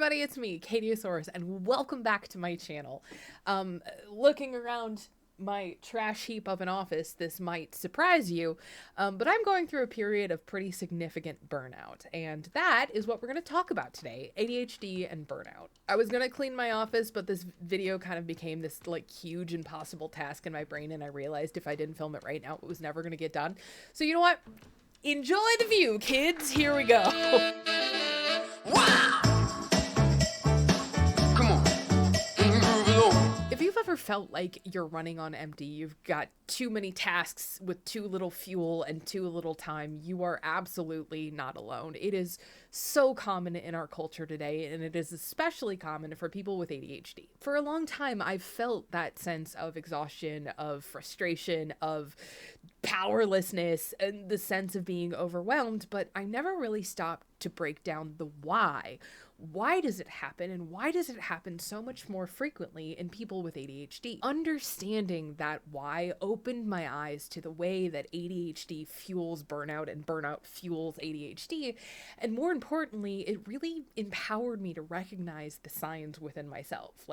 everybody, it's me, Catieosaurus, and welcome back to my channel. Looking around my trash heap of an office, this might surprise you, but I'm going through a period of pretty significant burnout, and that is what we're going to talk about today, ADHD and burnout. I was going to clean my office, but this video kind of became this huge impossible task in my brain, and I realized if I didn't film it right now, it was never going to get done. So you know what? Enjoy the view, kids. Here we go. Wow! Come on, move it on. If you've ever felt like you're running on empty, you've got too many tasks with too little fuel and too little time, you are absolutely not alone. It is so common in our culture today, and it is especially common for people with ADHD. For a long time, I've felt that sense of exhaustion, of frustration, of powerlessness, and the sense of being overwhelmed, but I never really stopped to break down the why. Why does it happen, and why does it happen so much more frequently in people with ADHD? Understanding that why opened my eyes to the way that ADHD fuels burnout and burnout fuels ADHD, and more importantly, it really empowered me to recognize the signs within myself.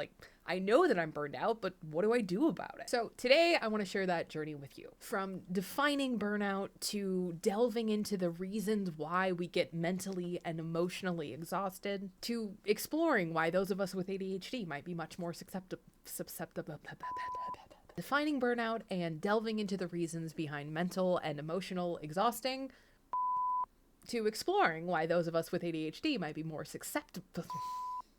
I know that I'm burned out, but what do I do about it? So today I want to share that journey with you. From defining burnout to delving into the reasons why we get mentally and emotionally exhausted, to exploring why those of us with ADHD might be much more susceptible. Defining burnout and delving into the reasons behind mental and emotional exhausting, to exploring why those of us with ADHD might be more susceptible.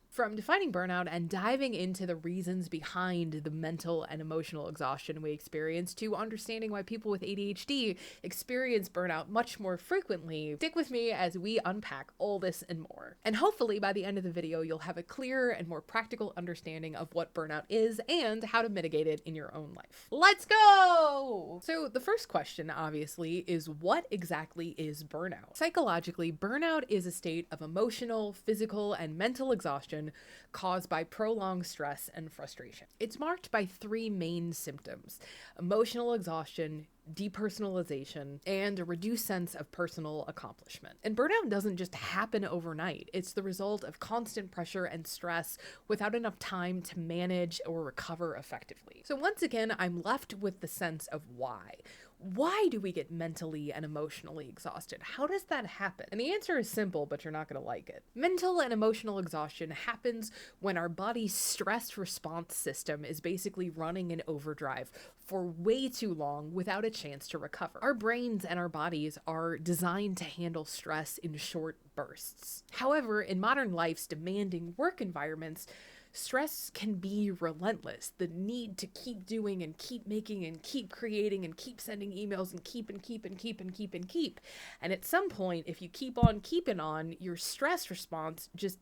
From defining burnout and diving into the reasons behind the mental and emotional exhaustion we experience to understanding why people with ADHD experience burnout much more frequently, stick with me as we unpack all this and more. And hopefully by the end of the video, you'll have a clearer and more practical understanding of what burnout is and how to mitigate it in your own life. Let's go! So the first question, obviously, is what exactly is burnout? Psychologically, burnout is a state of emotional, physical, and mental exhaustion caused by prolonged stress and frustration. It's marked by three main symptoms: emotional exhaustion, depersonalization, and a reduced sense of personal accomplishment. And burnout doesn't just happen overnight. It's the result of constant pressure and stress without enough time to manage or recover effectively. So once again, I'm left with the sense of why. Why do we get mentally and emotionally exhausted? How does that happen? And the answer is simple, but you're not going to like it. Mental and emotional exhaustion happens when our body's stress response system is basically running in overdrive for way too long without a chance to recover. Our brains and our bodies are designed to handle stress in short bursts. However, in modern life's demanding work environments, stress can be relentless. The need to keep doing and keep making and keep creating and keep sending emails and keep. And at some point, if you keep on keeping on, your stress response just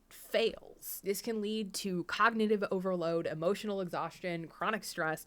fails. This can lead to cognitive overload, emotional exhaustion, chronic stress,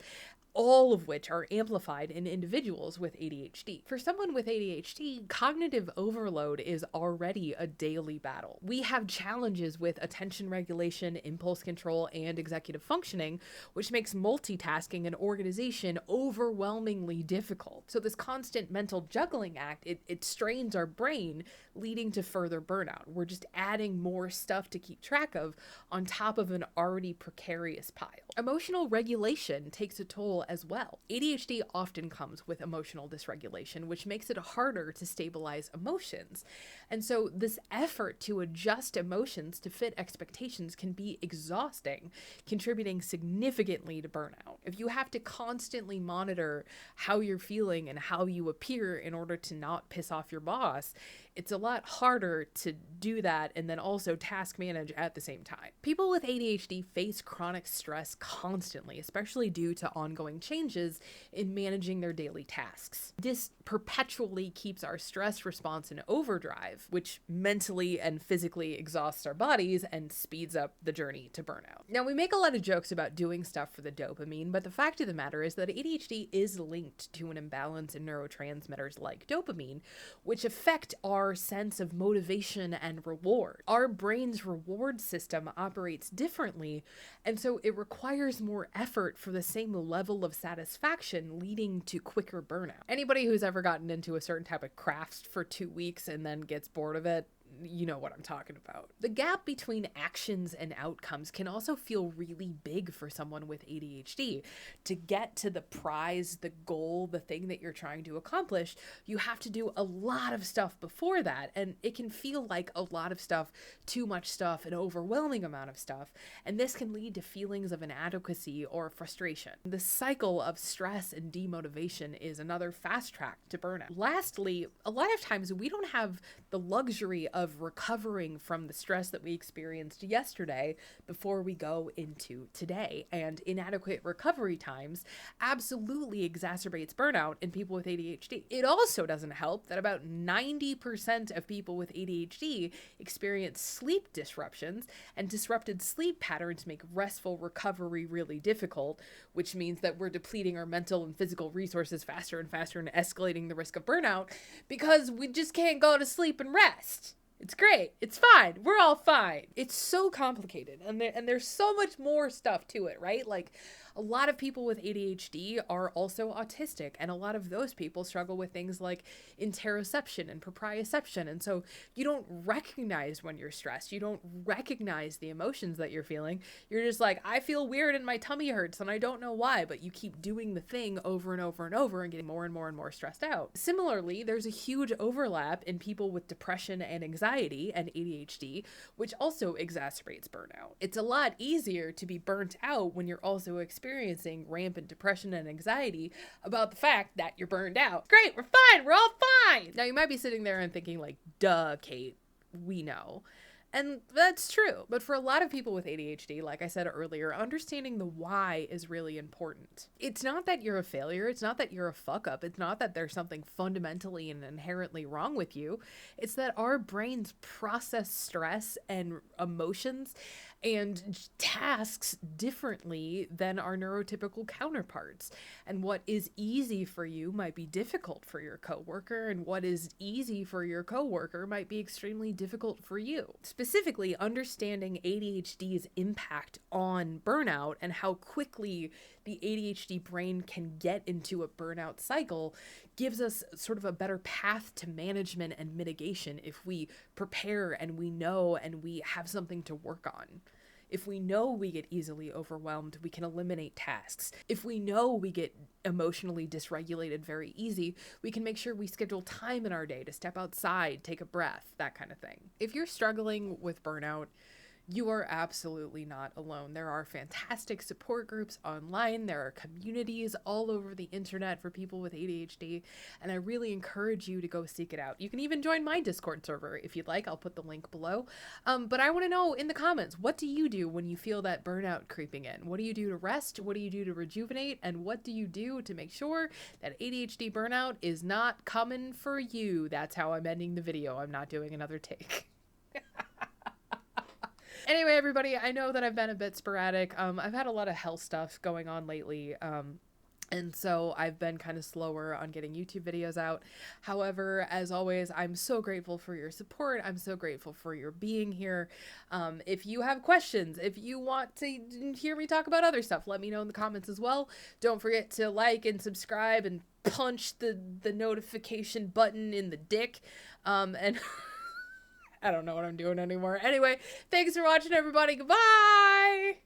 all of which are amplified in individuals with ADHD. For someone with ADHD, cognitive overload is already a daily battle. We have challenges with attention regulation, impulse control, and executive functioning, which makes multitasking and organization overwhelmingly difficult. So this constant mental juggling act, it strains our brain, leading to further burnout. We're just adding more stuff to keep track of on top of an already precarious pile. Emotional regulation takes a toll as well. ADHD often comes with emotional dysregulation, which makes it harder to stabilize emotions. And so this effort to adjust emotions to fit expectations can be exhausting, contributing significantly to burnout. If you have to constantly monitor how you're feeling and how you appear in order to not piss off your boss, it's a lot harder to do that and then also task manage at the same time. People with ADHD face chronic stress constantly, especially due to ongoing changes in managing their daily tasks. This perpetually keeps our stress response in overdrive, which mentally and physically exhausts our bodies and speeds up the journey to burnout. Now, we make a lot of jokes about doing stuff for the dopamine, but the fact of the matter is that ADHD is linked to an imbalance in neurotransmitters like dopamine, which affect our sense of motivation and reward. Our brain's reward system operates differently, and so it requires more effort for the same level of satisfaction, leading to quicker burnout. Anybody who's ever gotten into a certain type of craft for 2 weeks and then gets bored of it you know what I'm talking about. The gap between actions and outcomes can also feel really big for someone with ADHD. To get to the prize, the goal, the thing that you're trying to accomplish, you have to do a lot of stuff before that. And it can feel like a lot of stuff, too much stuff, an overwhelming amount of stuff. And this can lead to feelings of inadequacy or frustration. The cycle of stress and demotivation is another fast track to burnout. Lastly, a lot of times we don't have the luxury of recovering from the stress that we experienced yesterday before we go into today. And inadequate recovery times absolutely exacerbates burnout in people with ADHD. It also doesn't help that about 90% of people with ADHD experience sleep disruptions, and disrupted sleep patterns make restful recovery really difficult, which means that we're depleting our mental and physical resources faster and faster and escalating the risk of burnout because we just can't go to sleep and rest. It's great. It's fine. We're all fine. It's so complicated. And there's so much more stuff to it, right? Like, a lot of people with ADHD are also autistic, and a lot of those people struggle with things like interoception and proprioception. And so you don't recognize when you're stressed. You don't recognize the emotions that you're feeling. You're just like, I feel weird and my tummy hurts and I don't know why, but you keep doing the thing over and over and over and getting more and more and more stressed out. Similarly, there's a huge overlap in people with depression and anxiety and ADHD, which also exacerbates burnout. It's a lot easier to be burnt out when you're also experiencing rampant depression and anxiety about the fact that you're burned out. Great, we're fine, we're all fine. Now you might be sitting there and thinking like, duh, Kate, we know. And that's true. But for a lot of people with ADHD, like I said earlier, understanding the why is really important. It's not that you're a failure. It's not that you're a fuck up. It's not that there's something fundamentally and inherently wrong with you. It's that our brains process stress and emotions and tasks differently than our neurotypical counterparts. And what is easy for you might be difficult for your coworker, and what is easy for your coworker might be extremely difficult for you. Specifically, understanding ADHD's impact on burnout and how quickly the ADHD brain can get into a burnout cycle gives us sort of a better path to management and mitigation if we prepare and we know and we have something to work on. If we know we get easily overwhelmed, we can eliminate tasks. If we know we get emotionally dysregulated very easy, we can make sure we schedule time in our day to step outside, take a breath, that kind of thing. If you're struggling with burnout, you are absolutely not alone. There are fantastic support groups online. There are communities all over the internet for people with ADHD, and I really encourage you to go seek it out. You can even join my Discord server if you'd like. I'll put the link below. But I want to know in the comments, what do you do when you feel that burnout creeping in? What do you do to rest? What do you do to rejuvenate? And what do you do to make sure that ADHD burnout is not coming for you? That's how I'm ending the video. I'm not doing another take. Anyway, everybody, I know that I've been a bit sporadic. I've had a lot of health stuff going on lately. And so I've been kind of slower on getting YouTube videos out. However, as always, I'm so grateful for your support. I'm so grateful for your being here. If you have questions, if you want to hear me talk about other stuff, let me know in the comments as well. Don't forget to like and subscribe and punch the notification button in the dick. And I don't know what I'm doing anymore. Anyway, thanks for watching, everybody. Goodbye!